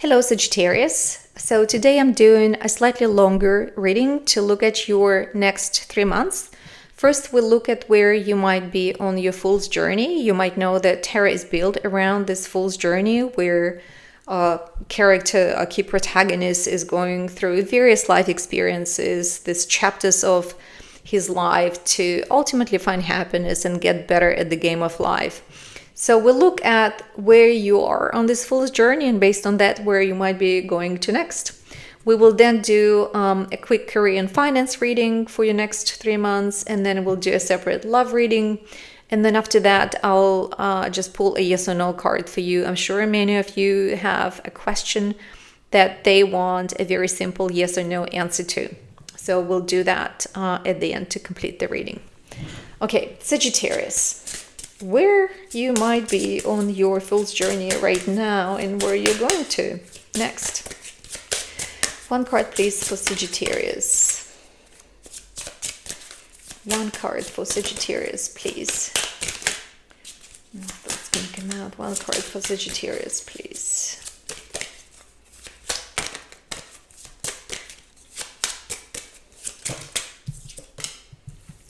Hello Sagittarius. So today I'm doing a slightly longer reading to look at your next 3 months. First, we'll look at where you might be on your fool's journey. You might know that tarot is built around this fool's journey where a key protagonist is going through various life experiences, these chapters of his life to ultimately find happiness and get better at the game of life. So we'll look at where you are on this fool's journey and based on that, where you might be going to next. We will then do a quick career and finance reading for your next 3 months, and then we'll do a separate love reading. And then after that, I'll just pull a yes or no card for you. I'm sure many of you have a question that they want a very simple yes or no answer to. So we'll do that at the end to complete the reading. Okay, Sagittarius, where you might be on your fool's journey right now and where you're going to next. One card, please, for Sagittarius. One card for Sagittarius, please. That's going to come out. One card for Sagittarius, please.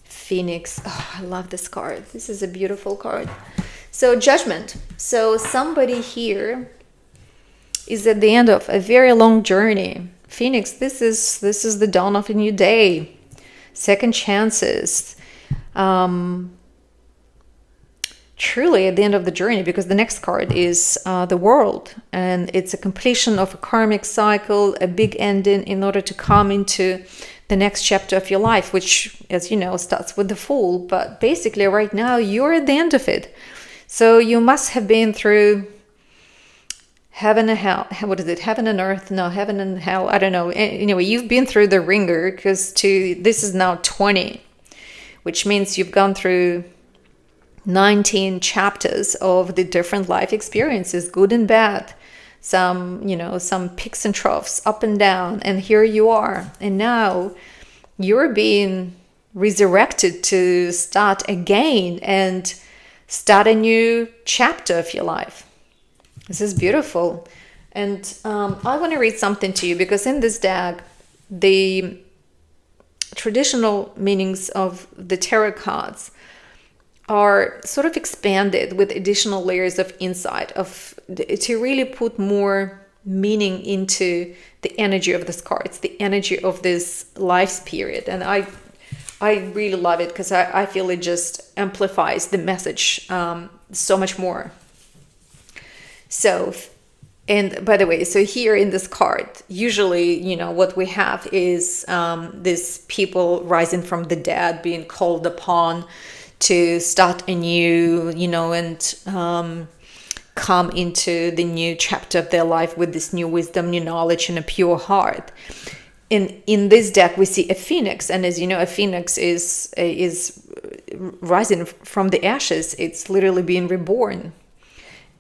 Phoenix. Oh, I love this card. This is a beautiful card. So Judgment. So somebody here is at the end of a very long journey. Phoenix, this is the dawn of a new day. Second chances. Truly at the end of the journey, because the next card is the World, and it's a completion of a karmic cycle, a big ending in order to come into the next chapter of your life, which, as you know, starts with the Fool. But basically right now you're at the end of it. So you must have been through heaven and hell. What is it? Heaven and earth? No, heaven and hell. I don't know. Anyway, you've been through the ringer, because this is now 20, which means you've gone through 19 chapters of the different life experiences, good and bad. Some peaks and troughs, up and down, and here you are. And now you're being resurrected to start again and start a new chapter of your life. This is beautiful. And I want to read something to you, because in this deck, the traditional meanings of the tarot cards are sort of expanded with additional layers of insight to really put more meaning into the energy of this card. It's the energy of this life period. And I really love it, because I feel it just amplifies the message so much more. So, and by the way, so here in this card, usually, what we have is these people rising from the dead, being called upon to start anew, and come into the new chapter of their life with this new wisdom, new knowledge, and a pure heart. In this deck, we see a phoenix, and as you know, a phoenix is rising from the ashes. It's literally being reborn.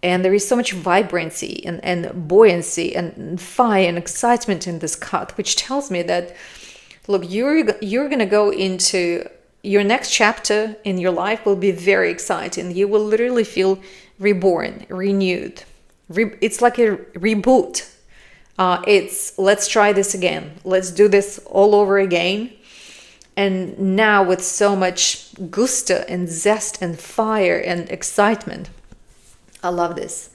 And there is so much vibrancy and buoyancy and fire and excitement in this card, which tells me that, look, you're going to go into your next chapter in your life will be very exciting. You will literally feel reborn, renewed. It's like a reboot. It's let's try this again. Let's do this all over again. And now with so much gusto and zest and fire and excitement. I love this.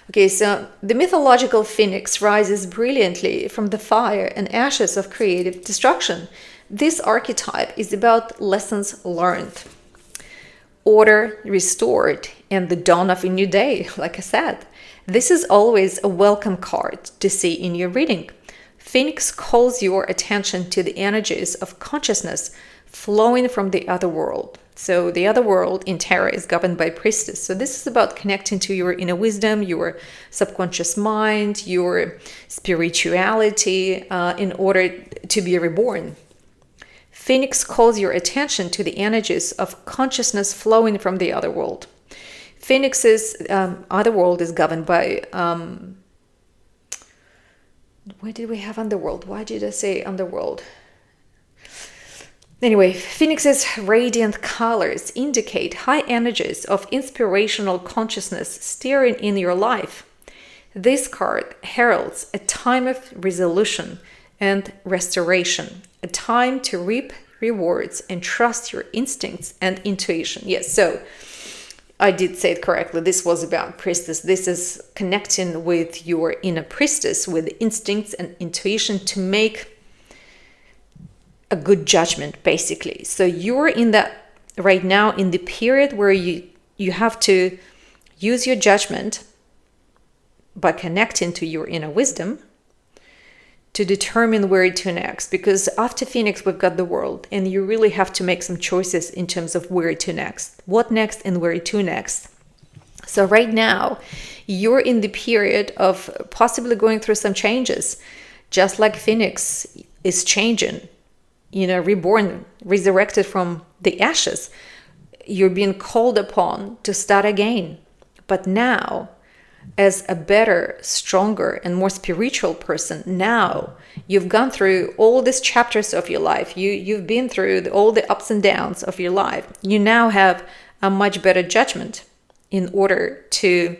Okay, so the mythological phoenix rises brilliantly from the fire and ashes of creative destruction. This archetype is about lessons learned, order restored, and the dawn of a new day, like I said. This is always a welcome card to see in your reading. Phoenix calls your attention to the energies of consciousness flowing from the other world. So the other world in tarot is governed by priestess. So this is about connecting to your inner wisdom, your subconscious mind, your spirituality in order to be reborn. Phoenix calls your attention to the energies of consciousness flowing from the other world. Phoenix's other world is governed by... where did we have underworld? Why did I say underworld? Anyway, Phoenix's radiant colors indicate high energies of inspirational consciousness stirring in your life. This card heralds a time of resolution and restoration, a time to reap rewards and trust your instincts and intuition. Yes, so I did say it correctly. This was about priestess. This is connecting with your inner priestess, with instincts and intuition to make a good judgment, basically. So you're in that right now in the period where you have to use your judgment by connecting to your inner wisdom to determine where to next. Because after Phoenix, we've got the world, and you really have to make some choices in terms of where to next, what next and where to next. So right now, you're in the period of possibly going through some changes, just like Phoenix is changing, reborn, resurrected from the ashes. You're being called upon to start again. But now, as a better, stronger, and more spiritual person, now you've gone through all these chapters of your life. You've been through all the ups and downs of your life. You now have a much better judgment in order to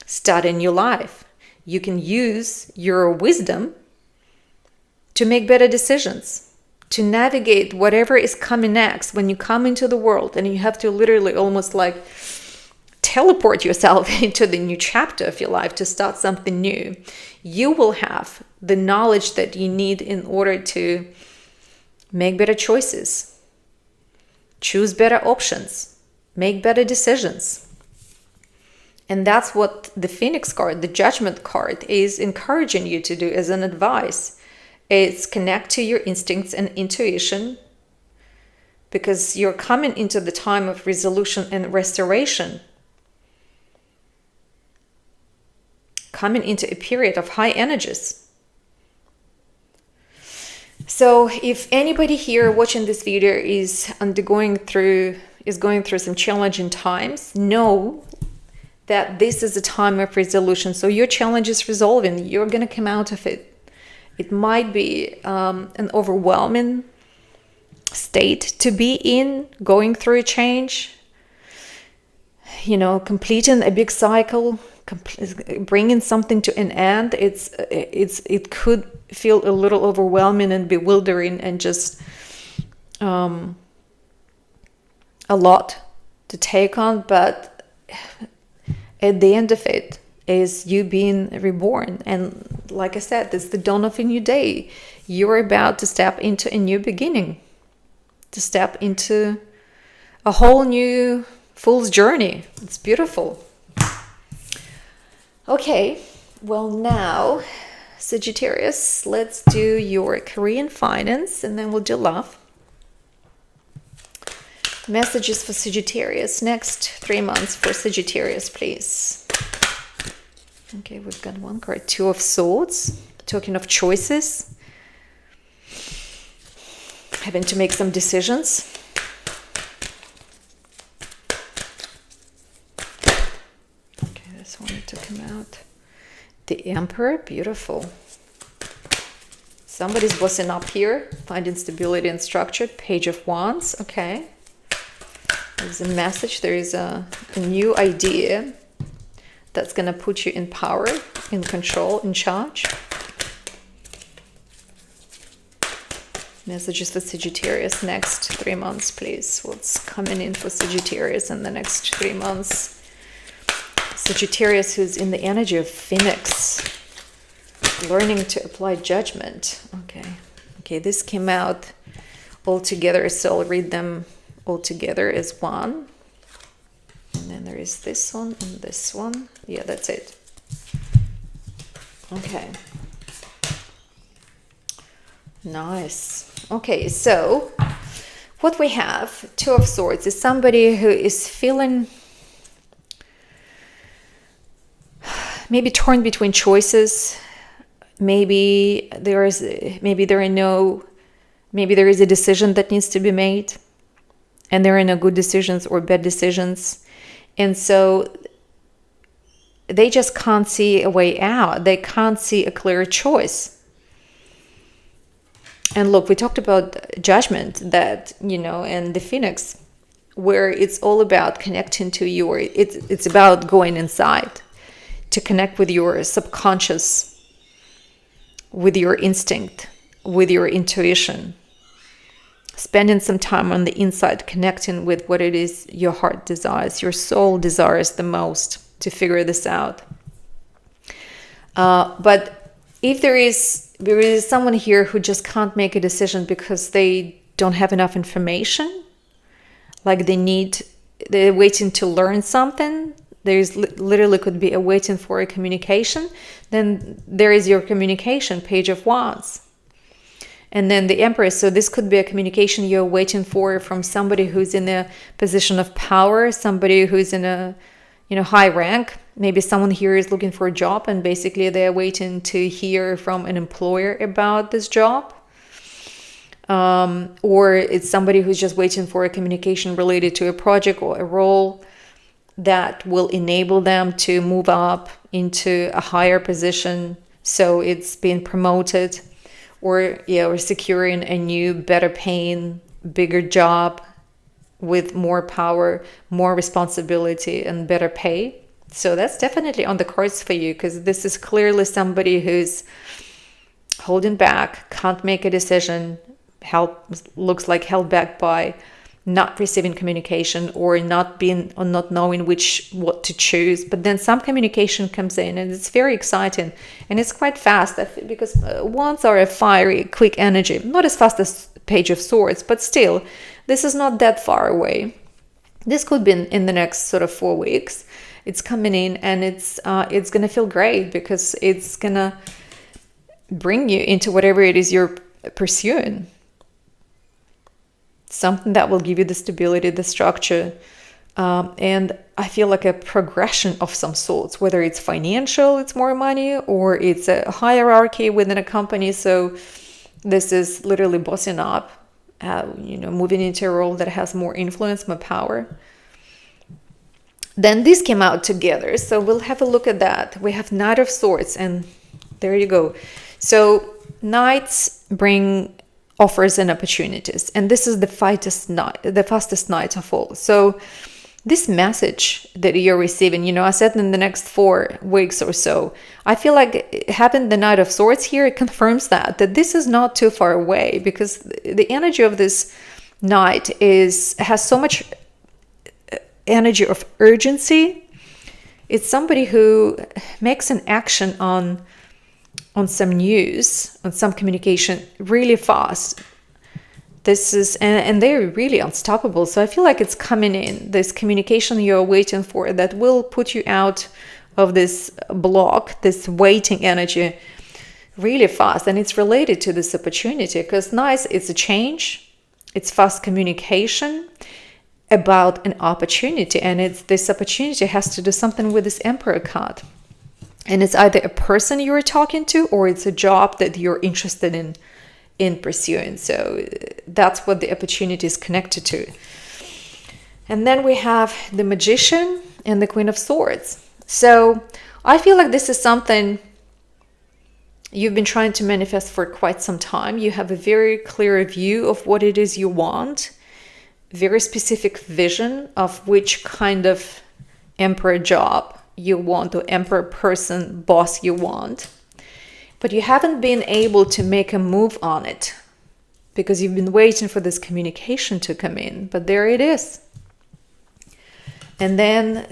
start a new life. You can use your wisdom to make better decisions, to navigate whatever is coming next. When you come into the world and you have to literally almost like teleport yourself into the new chapter of your life to start something new, you will have the knowledge that you need in order to make better choices, choose better options, make better decisions. And that's what the Phoenix card, the Judgment card, is encouraging you to do as an advice. It's connect to your instincts and intuition, because you're coming into the time of resolution and restoration, coming into a period of high energies. So if anybody here watching this video is going through some challenging times, know that this is a time of resolution. So your challenge is resolving. You're going to come out of it. It might be an overwhelming state to be in, going through a change, completing a big cycle, bringing something to an end. It could feel a little overwhelming and bewildering and just a lot to take on, but at the end of it is you being reborn. And like I said, it's the dawn of a new day. You're about to step into a new beginning, to step into a whole new fool's journey. It's beautiful. Okay, well now, Sagittarius, let's do your career and finance, and then we'll do love. Messages for Sagittarius. Next 3 months for Sagittarius, please. Okay, we've got one card. Two of Swords. Talking of choices. Having to make some decisions. Okay, this one to come out. The Emperor. Beautiful. Somebody's bossing up here. Finding stability and structure. Page of Wands. Okay. There's a message. There is a new idea that's going to put you in power, in control, in charge. Messages for Sagittarius next 3 months, please. What's coming in for Sagittarius in the next 3 months? Sagittarius, who's in the energy of Phoenix, learning to apply judgment. Okay, this came out all together, so I'll read them all together as one. And then there is this one and this one. Yeah, that's it. Okay. Nice. Okay, so what we have, Two of Swords, is somebody who is feeling maybe torn between choices. Maybe there is a decision that needs to be made, and there are no good decisions or bad decisions. And so they just can't see a way out. They can't see a clear choice. And look, we talked about judgment, that, and the Phoenix, where it's all about connecting to it's about going inside to connect with your subconscious, with your instinct, with your intuition. Spending some time on the inside, connecting with what it is your heart desires, your soul desires the most, to figure this out. But if there is someone here who just can't make a decision because they don't have enough information, like they're waiting to learn something, there's literally could be a waiting for a communication, then there is your communication, Page of Wands. And then the Empress, so this could be a communication you're waiting for from somebody who's in a position of power, somebody who's in a high rank. Maybe someone here is looking for a job and basically they're waiting to hear from an employer about this job. Or it's somebody who's just waiting for a communication related to a project or a role that will enable them to move up into a higher position. So it's being promoted, or securing a new, better paying, bigger job with more power, more responsibility, and better pay. So that's definitely on the cards for you, because this is clearly somebody who's holding back, can't make a decision, looks like held back by not receiving communication or not knowing what to choose. But then some communication comes in and it's very exciting and it's quite fast, because wands are a fiery, quick energy, not as fast as Page of Swords, but still this is not that far away. This could be in the next sort of 4 weeks. It's coming in and it's gonna feel great, because it's gonna bring you into whatever it is you're pursuing. Something that will give you the stability, the structure, and I feel like a progression of some sorts, whether it's financial, it's more money, or it's a hierarchy within a company. So this is literally bossing up, moving into a role that has more influence, more power. Then these came out together. So we'll have a look at that. We have Knight of Swords, and there you go. So Knights bring offers and opportunities, and this is the fastest night of all. So this message that you're receiving, I said in the next 4 weeks or so, I feel like having the Knight of Swords here, it confirms that this is not too far away, because the energy of this Knight has so much energy of urgency. It's somebody who makes an action on some news, on some communication really fast. This is, and they're really unstoppable. So I feel like it's coming in, this communication you're waiting for that will put you out of this block, this waiting energy really fast. And it's related to this opportunity, because nice, it's a change, it's fast communication about an opportunity. And this opportunity has to do something with this Emperor card. And it's either a person you're talking to, or it's a job that you're interested in pursuing. So that's what the opportunity is connected to. And then we have the Magician and the Queen of Swords. So I feel like this is something you've been trying to manifest for quite some time. You have a very clear view of what it is you want, very specific vision of which kind of Emperor job you want, or Emperor person, boss you want, but you haven't been able to make a move on it because you've been waiting for this communication to come in. But there it is. And then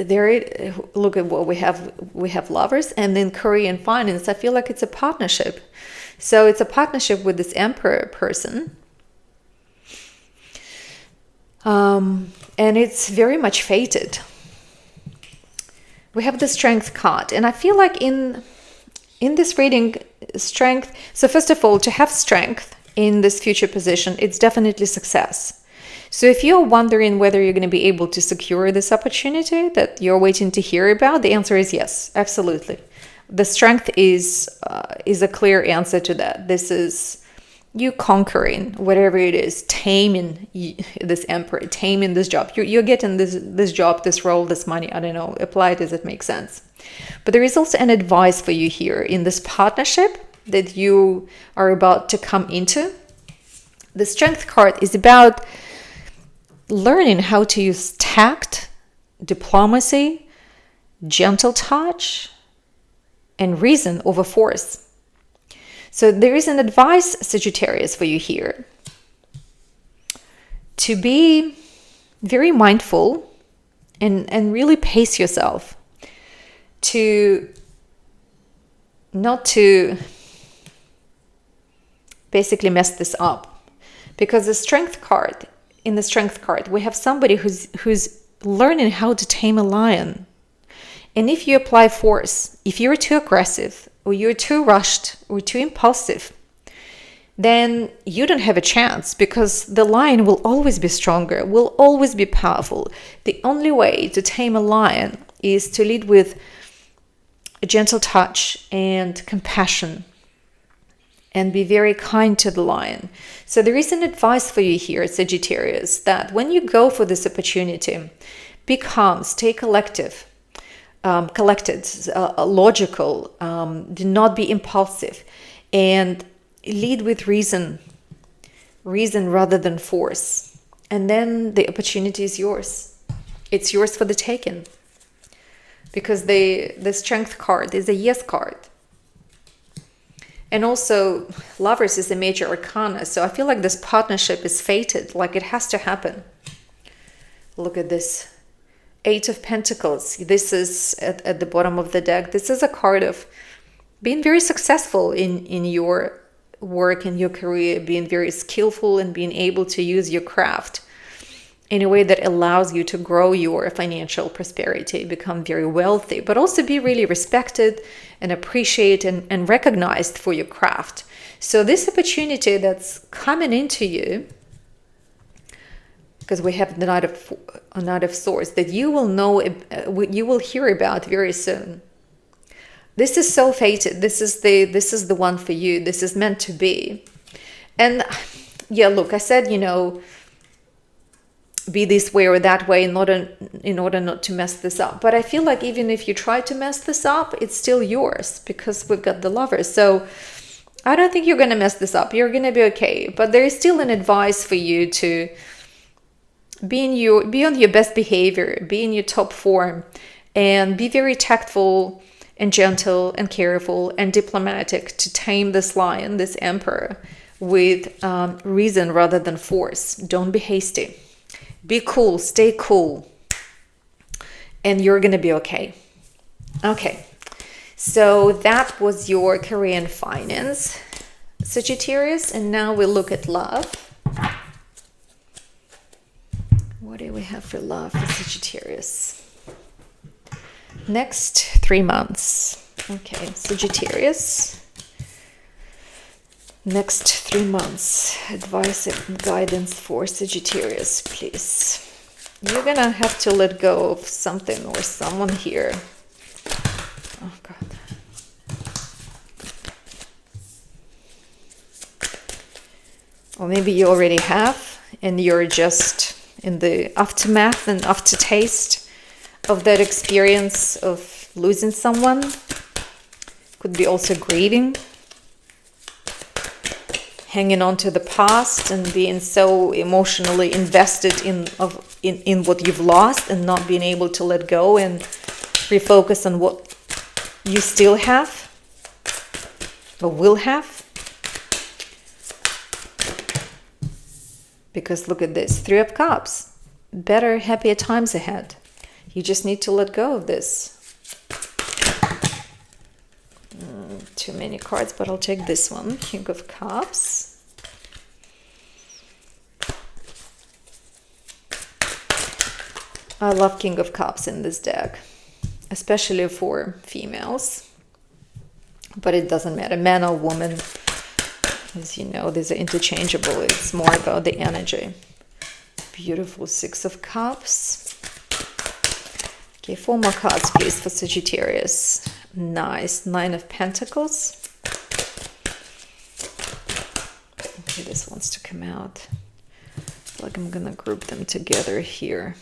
look at what we have. We have Lovers, and then Career and Finance. I feel like it's a partnership. So it's a partnership with this Emperor person. And it's very much fated. We have the Strength card, and I feel like in this reading, strength. So first of all, to have strength in this future position, it's definitely success. So if you're wondering whether you're going to be able to secure this opportunity that you're waiting to hear about, the answer is yes, absolutely. The strength is a clear answer to that. This is you conquering whatever it is, taming this Emperor, taming this job. You're getting this job, this role, this money. I don't know, apply it as it makes sense. But there is also an advice for you here in this partnership that you are about to come into. The Strength card is about learning how to use tact, diplomacy, gentle touch, and reason over force. So there is an advice, Sagittarius, for you here. To be very mindful and really pace yourself. To not to basically mess this up. Because the strength card, in the strength card, we have somebody who's learning how to tame a lion. And if you apply force, if you're too aggressive, or you're too rushed, or too impulsive, then you don't have a chance, because the lion will always be stronger, will always be powerful. The only way to tame a lion is to lead with a gentle touch and compassion, and be very kind to the lion. So there is an advice for you here, Sagittarius, that when you go for this opportunity, be calm, stay collected, logical, do not be impulsive, and lead with reason rather than force. And then the opportunity is yours. It's yours for the taking. Because the strength card is a yes card. And also, Lovers is a major arcana, so I feel like this partnership is fated, like it has to happen. Look at this. 8 of Pentacles. This is at the bottom of the deck. This is a card of being very successful in your work, in your career, being very skillful and being able to use your craft in a way that allows you to grow your financial prosperity, become very wealthy, but also be really respected and appreciated and recognized for your craft. So this opportunity that's coming into you, because we have the Knight of Swords, that you will know, you will hear about very soon. This is so fated. This is the one for you. This is meant to be. And yeah, look, I said, be this way or that way in order not to mess this up. But I feel like even if you try to mess this up, it's still yours, because we've got the Lovers. So I don't think you're going to mess this up. You're going to be okay. But there is still an advice for you to be on your best behavior, be in your top form, and be very tactful and gentle and careful and diplomatic to tame this lion, this emperor, with reason rather than force. Don't be hasty. Be cool, stay cool, and you're going to be okay. Okay, so that was your career and finance, Sagittarius, and now we look at love. What do we have for love for Sagittarius? Next 3 months. Okay, Sagittarius. Next 3 months. Advice and guidance for Sagittarius, please. You're gonna have to let go of something or someone here. Oh, God. Or maybe you already have, and you're just in the aftermath and aftertaste of that experience of losing someone. Could be also grieving, hanging on to the past and being so emotionally invested in what you've lost and not being able to let go and refocus on what you still have or will have. Because look at this, 3 of Cups. Better, happier times ahead. You just need to let go of this. Too many cards, but I'll take this one. King of Cups. I love King of Cups in this deck, especially for females. But it doesn't matter, man or woman. As you know, these are interchangeable. It's more about the energy. Beautiful 6 of Cups. Okay, 4 more cards, please, for Sagittarius. Nice. 9 of Pentacles. Okay, this wants to come out. I feel like I'm gonna group them together here.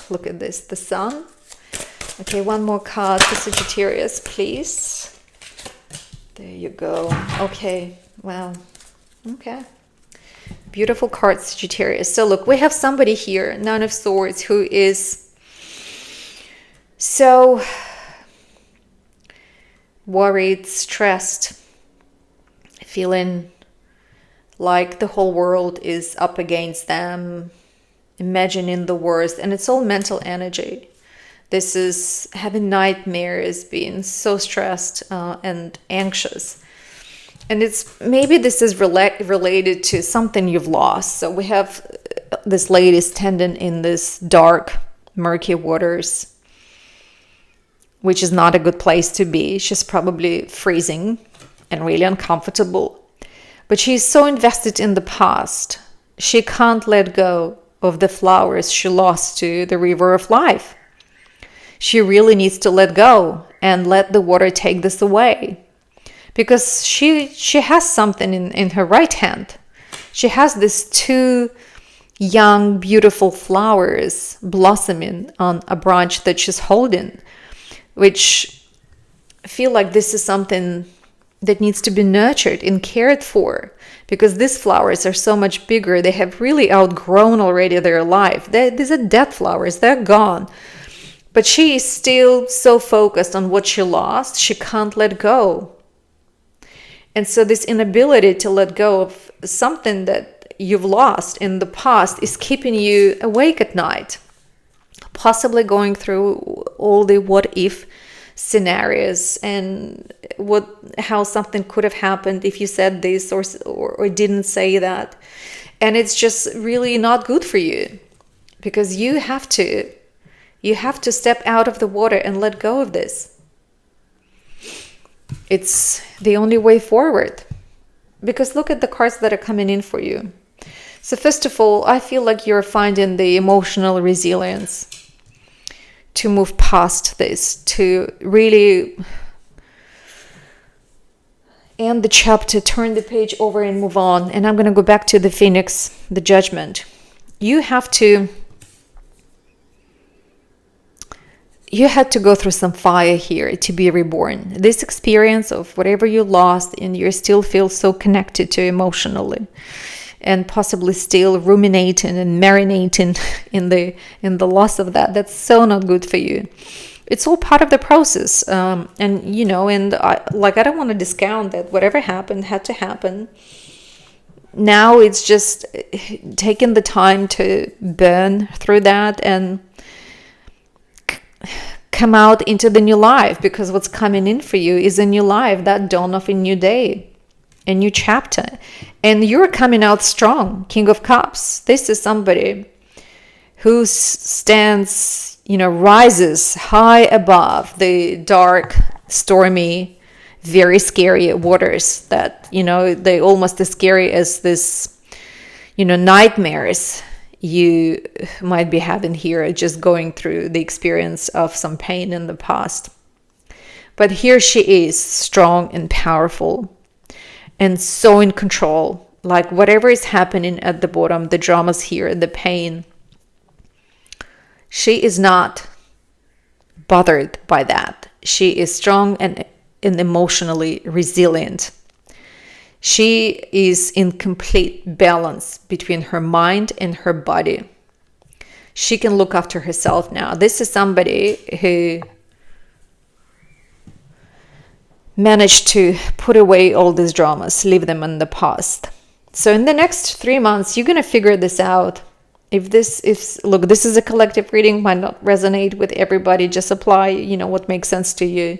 Look at this, the Sun. Okay, 1 more card for Sagittarius, please. There you go. Okay, well, okay. Beautiful card, Sagittarius. So look, we have somebody here, Nine of Swords, who is so worried, stressed, feeling like the whole world is up against them, imagining the worst, and it's all mental energy. This is having nightmares, being so stressed and anxious. And it's maybe this is related to something you've lost. So we have this lady standing in this dark, murky waters, which is not a good place to be. She's probably freezing and really uncomfortable. But she's so invested in the past. She can't let go of the flowers she lost to the river of life. She really needs to let go and let the water take this away. Because she has something in her right hand. She has these two young, beautiful flowers blossoming on a branch that she's holding, which I feel like this is something that needs to be nurtured and cared for, because these flowers are so much bigger. They have really outgrown already their life. These are dead flowers. They're gone. But she is still so focused on what she lost, she can't let go. And so this inability to let go of something that you've lost in the past is keeping you awake at night, possibly going through all the what if scenarios and how something could have happened if you said this or didn't say that. And it's just really not good for you, because you have to step out of the water and let go of this. It's the only way forward, because look at the cards that are coming in for you. So first of all, I feel like you're finding the emotional resilience to move past this, to really end the chapter, turn the page over and move on. And I'm going to go back to the Phoenix, the Judgment. You had to go through some fire here to be reborn. This experience of whatever you lost, and you still feel so connected to emotionally, and possibly still ruminating and marinating in the loss of that. That's so not good for you. It's all part of the process. I don't want to discount that whatever happened had to happen. Now it's just taking the time to burn through that and come out into the new life, because what's coming in for you is a new life, that dawn of a new day, a new chapter. And you're coming out strong. King of Cups. This is somebody who stands, rises high above the dark, stormy, very scary waters that, they almost as scary as this, nightmares you might be having here, just going through the experience of some pain in the past. But here she is, strong and powerful and so in control. Like whatever is happening at the bottom, the dramas here, the pain, she is not bothered by that. She is strong and emotionally resilient. She is in complete balance between her mind and her body. She can look after herself now. This is somebody who managed to put away all these dramas, leave them in the past. So in the next 3 months, you're going to figure this out. This is a collective reading, might not resonate with everybody. Just apply, what makes sense to you.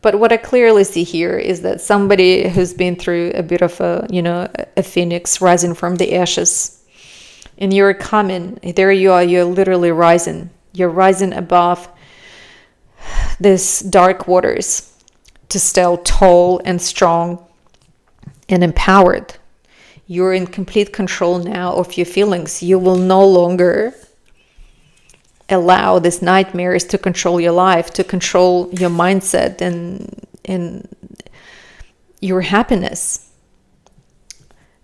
But what I clearly see here is that somebody who's been through a bit of a phoenix rising from the ashes, and you're coming, there you are, you're literally rising. You're rising above these dark waters to stay tall and strong and empowered. You're in complete control now of your feelings. You will no longer allow these nightmares to control your life, to control your mindset and your happiness.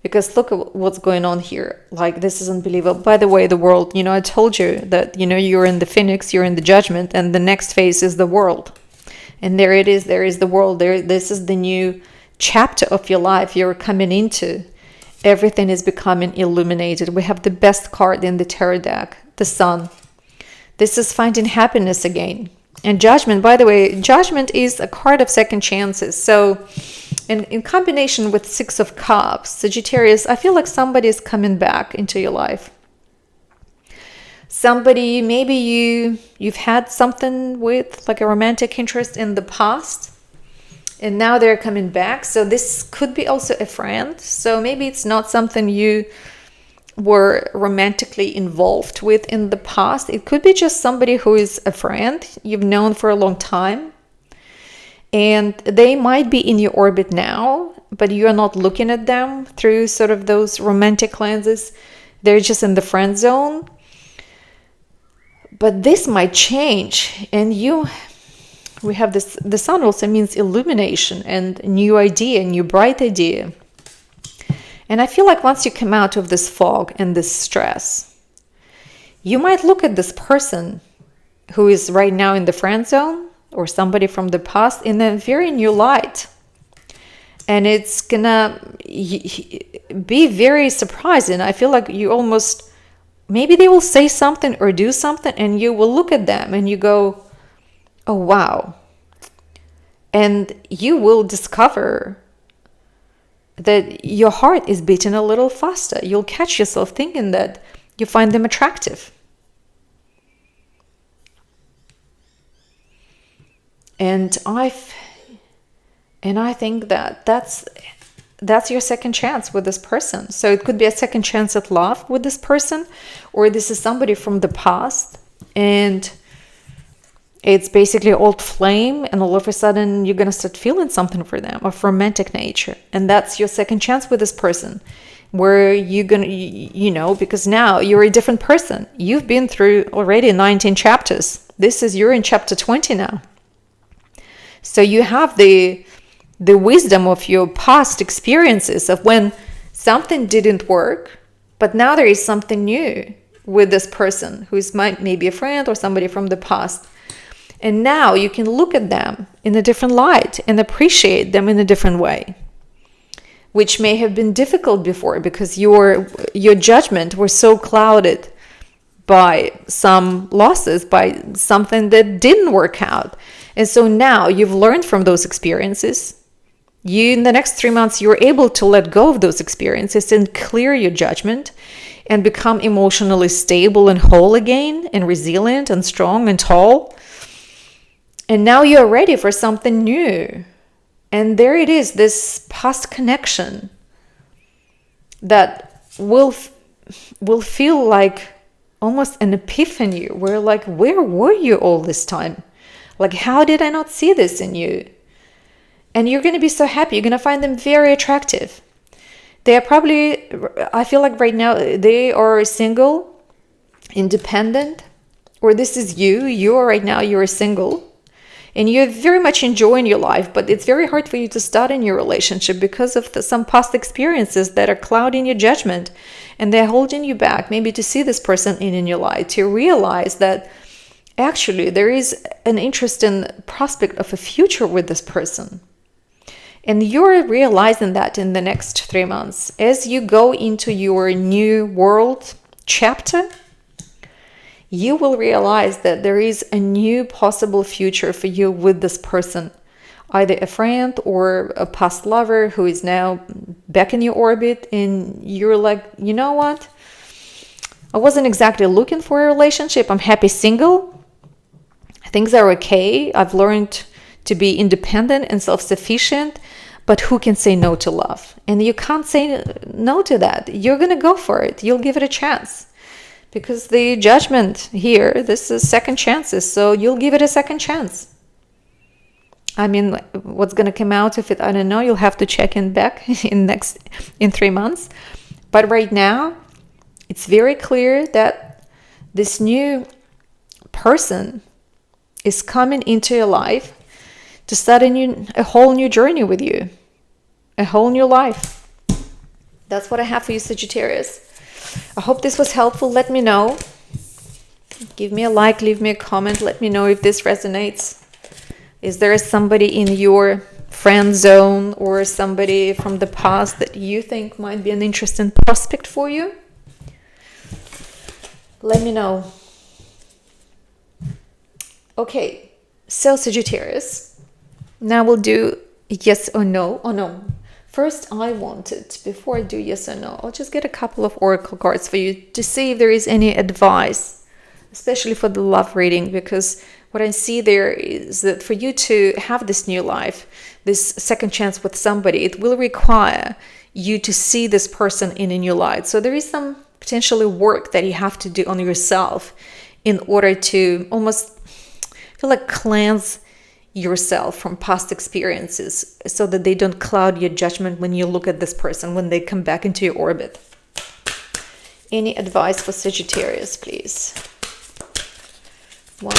Because look at what's going on here. Like, this is unbelievable. By the way, the world, I told you that, you're in the Phoenix, you're in the Judgment, and the next phase is the world. And there it is. There is the world. This is the new chapter of your life you're coming into. Everything is becoming illuminated. We have the best card in the tarot deck, the Sun. This is finding happiness again. And Judgment, by the way, Judgment is a card of second chances. So in combination with Six of Cups, Sagittarius, I feel like somebody is coming back into your life. Somebody, maybe you've had something with like a romantic interest in the past, and now they're coming back. So this could be also a friend. So maybe it's not something you were romantically involved with in the past. It could be just somebody who is a friend you've known for a long time, and they might be in your orbit now, but you're not looking at them through sort of those romantic lenses. They're just in the friend zone. But this might change, and we have this, the Sun also means illumination and new idea, new bright idea. And I feel like once you come out of this fog and this stress, you might look at this person who is right now in the friend zone or somebody from the past in a very new light. And it's gonna be very surprising. I feel like you almost, maybe they will say something or do something, and you will look at them and you go, oh, wow. And you will discover that your heart is beating a little faster. You'll catch yourself thinking that you find them attractive. And I think that that's your second chance with this person. So it could be a second chance at love with this person, or this is somebody from the past, and it's basically old flame, and all of a sudden you're going to start feeling something for them of romantic nature. And that's your second chance with this person, where you're going to, because now you're a different person. You've been through already 19 chapters. You're in chapter 20 now. So you have the wisdom of your past experiences of when something didn't work, but now there is something new with this person who is maybe a friend or somebody from the past. And now you can look at them in a different light and appreciate them in a different way, which may have been difficult before because your judgment was so clouded by some losses, by something that didn't work out. And so now you've learned from those experiences. In the next 3 months, you're able to let go of those experiences and clear your judgment and become emotionally stable and whole again, and resilient and strong and tall. And now you're ready for something new. And there it is, this past connection that will feel like almost an epiphany. Where like, where were you all this time? Like, how did I not see this in you? And you're going to be so happy. You're going to find them very attractive. They are probably, I feel like right now, they are single, independent, or this is you. You're single. And you're very much enjoying your life, but it's very hard for you to start in your relationship because of some past experiences that are clouding your judgment, and they're holding you back, maybe to see this person in your life, to realize that actually there is an interesting prospect of a future with this person. And you're realizing that in the next 3 months, as you go into your new world chapter, you will realize that there is a new possible future for you with this person, either a friend or a past lover who is now back in your orbit, and you're like, you know what? I wasn't exactly looking for a relationship. I'm happy single. Things are okay. I've learned to be independent and self-sufficient, but who can say no to love? And you can't say no to that. You're going to go for it. You'll give it a chance. Because the judgment here, this is second chances, so you'll give it a second chance. I mean, what's going to come out of it, I don't know. You'll have to check in back in 3 months. But right now, it's very clear that this new person is coming into your life to start a whole new journey with you, a whole new life. That's what I have for you, Sagittarius. I hope this was helpful. Let me know. Give me a like, leave me a comment. Let me know if this resonates. Is there somebody in your friend zone or somebody from the past that you think might be an interesting prospect for you? Let me know. Okay, so Sagittarius. Now we'll do yes or no. Oh no. First, I wanted, before I do yes or no, I'll just get a couple of oracle cards for you to see if there is any advice, especially for the love reading, because what I see there is that for you to have this new life, this second chance with somebody, it will require you to see this person in a new light. So there is some potentially work that you have to do on yourself in order to almost feel like cleanse yourself from past experiences so that they don't cloud your judgment when you look at this person when they come back into your orbit. Any advice for Sagittarius, please? One.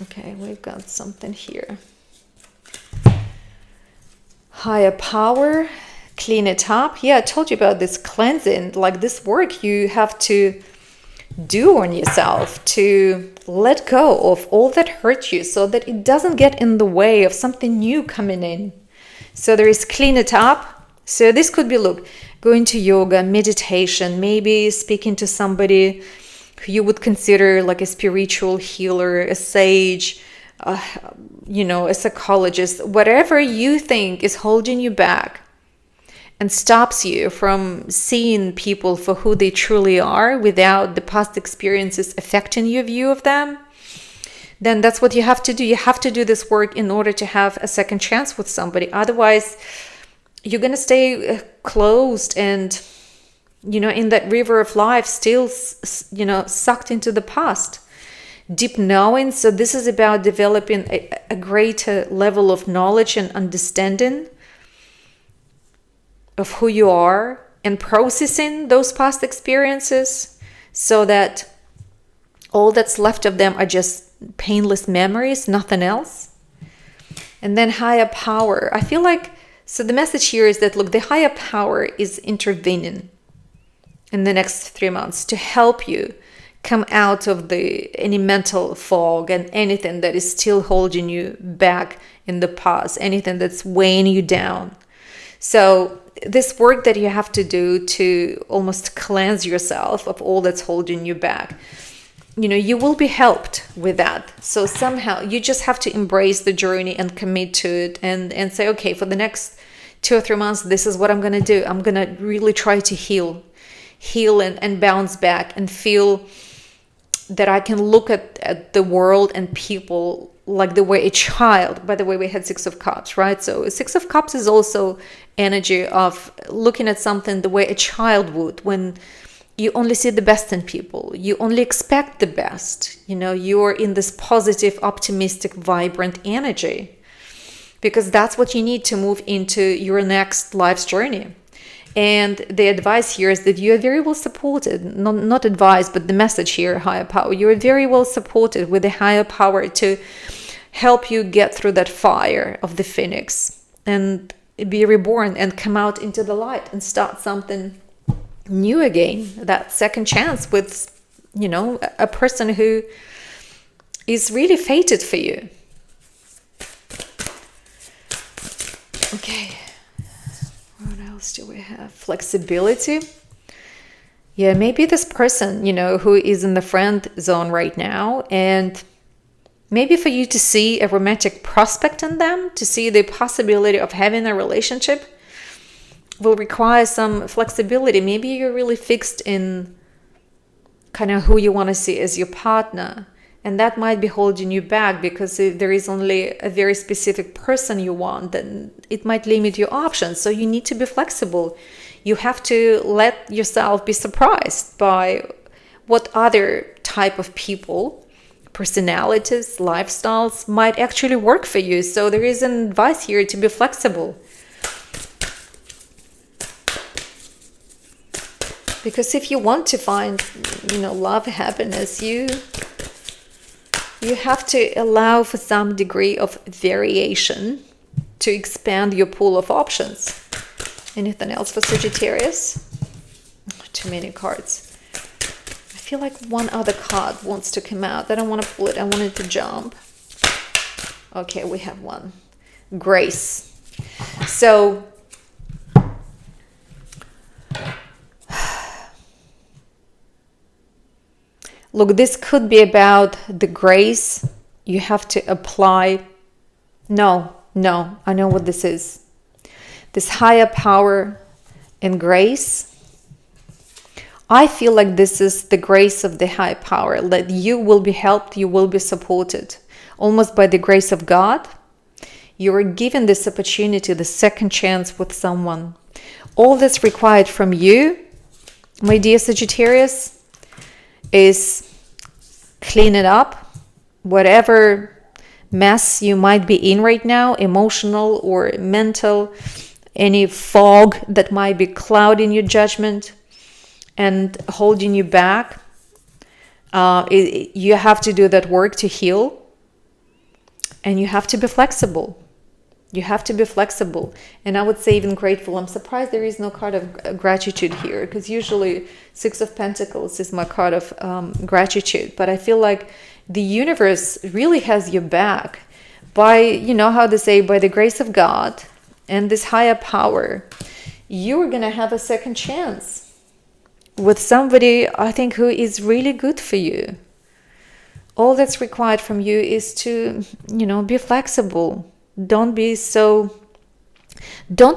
Okay, we've got something here. Higher power, clean it up. Yeah, I told you about this cleansing, like this work you have to do on yourself to let go of all that hurt you so that it doesn't get in the way of something new coming in. So there is clean it up. So this could be, look, going to yoga, meditation, maybe speaking to somebody who you would consider like a spiritual healer, a sage, a psychologist, whatever you think is holding you back and stops you from seeing people for who they truly are without the past experiences affecting your view of them, then that's what you have to do. You have to do this work in order to have a second chance with somebody. Otherwise, you're going to stay closed and, in that river of life, still, sucked into the past. Deep knowing. So this is about developing a greater level of knowledge and understanding of who you are and processing those past experiences so that all that's left of them are just painless memories, nothing else. And then higher power. I feel like, so the message here is that, look, the higher power is intervening in the next 3 months to help you come out of any mental fog and anything that is still holding you back in the past, anything that's weighing you down. So this work that you have to do to almost cleanse yourself of all that's holding you back, you will be helped with that. So somehow you just have to embrace the journey and commit to it and say, okay, for the next 2 or 3 months, this is what I'm going to do. I'm going to really try to heal and bounce back and feel that I can look at the world and people like the way a child, by the way, we had 6 of Cups, right? So 6 of Cups is also energy of looking at something the way a child would, when you only see the best in people. You only expect the best. You're in this positive, optimistic, vibrant energy because that's what you need to move into your next life's journey. And the advice here is that you are very well supported, not advice, but the message here, higher power. You are very well supported with the higher power to help you get through that fire of the phoenix and be reborn and come out into the light and start something new again. That second chance with, a person who is really fated for you. Okay. What else do we have? Flexibility. Yeah, maybe this person, who is in the friend zone right now, and maybe for you to see a romantic prospect in them, to see the possibility of having a relationship, will require some flexibility. Maybe you're really fixed in kind of who you want to see as your partner. And that might be holding you back because if there is only a very specific person you want, then it might limit your options. So you need to be flexible. You have to let yourself be surprised by what other type of people, personalities, lifestyles might actually work for you. So there is an advice here to be flexible. Because if you want to find, love, happiness, you have to allow for some degree of variation to expand your pool of options. Anything else for Sagittarius? Too many cards. I feel like one other card wants to come out. I don't want to pull it. I want it to jump. Okay, we have one. Grace. So look, this could be about the grace you have to apply. No, I know what this is. This higher power and grace. I feel like this is the grace of the high power, that you will be helped, you will be supported, almost by the grace of God. You are given this opportunity, the second chance with someone. All that's required from you, my dear Sagittarius, is clean it up. Whatever mess you might be in right now, emotional or mental, any fog that might be clouding your judgment and holding you back, you have to do that work to heal, and you have to be flexible. You have to be flexible, and I would say even grateful. I'm surprised there is no card of gratitude here, because usually Six of Pentacles is my card of gratitude, but I feel like the universe really has your back by, you know how they say, by the grace of God and this higher power. You're gonna have a second chance with somebody, I think, who is really good for you. All that's required from you is to, be flexible. Don't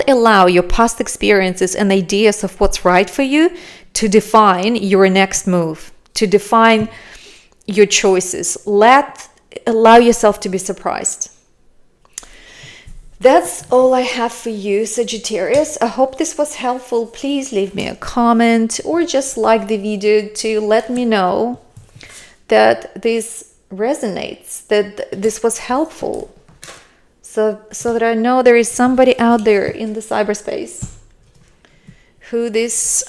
allow your past experiences and ideas of what's right for you to define your next move, to define your choices. Allow yourself to be surprised. That's all I have for you, Sagittarius. I hope this was helpful. Please leave me a comment or just like the video to let me know that this resonates, that this was helpful, so that I know there is somebody out there in the cyberspace who this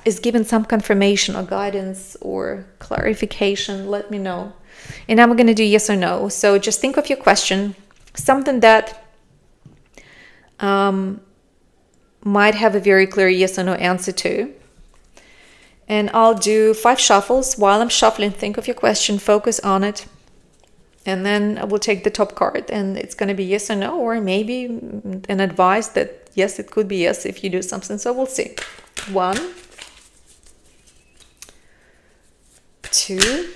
is given some confirmation or guidance or clarification. Let me know. And I'm going to do yes or no. So just think of your question, something that might have a very clear yes or no answer to. And I'll do 5 shuffles. While I'm shuffling, think of your question, focus on it. And then I will take the top card, and it's going to be yes or no, or maybe an advice that yes, it could be yes if you do something. So we'll see. 1, 2,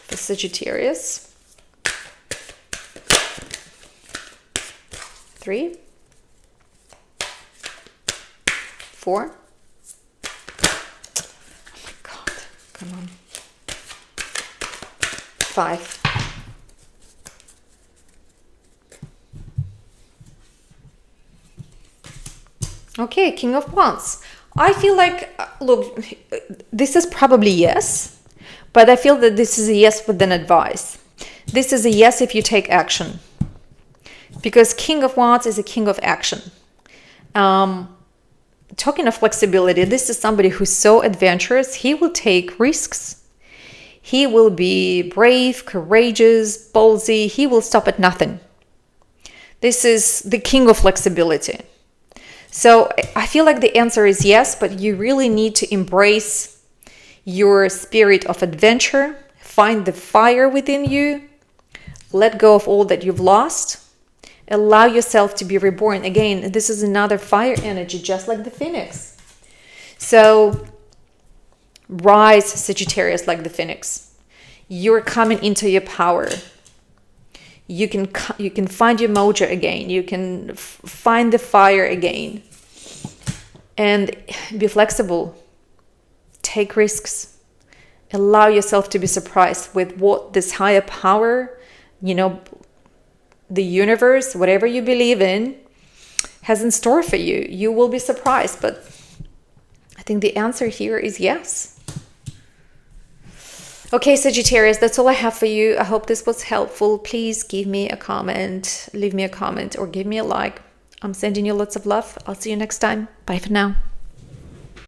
for Sagittarius. 3, 4. Oh my God, come on. 5. Okay, King of Wands. I feel like, look, this is probably yes, but I feel that this is a yes with an advice. This is a yes if you take action. Because King of Wands is a king of action. Talking of flexibility, this is somebody who's so adventurous. He will take risks. He will be brave, courageous, ballsy. He will stop at nothing. This is the king of flexibility. So I feel like the answer is yes, but you really need to embrace your spirit of adventure, find the fire within you, let go of all that you've lost, allow yourself to be reborn. Again, this is another fire energy, just like the phoenix. So rise, Sagittarius, like the phoenix. You're coming into your power. You can find your mojo again. You can find the fire again. And be flexible. Take risks. Allow yourself to be surprised with what this higher power, the universe, whatever you believe in, has in store for you. You will be surprised, but I think the answer here is yes. Okay, Sagittarius, that's all I have for you. I hope this was helpful. Please give me a comment, leave me a comment, or give me a like. I'm sending you lots of love. I'll see you next time. Bye for now.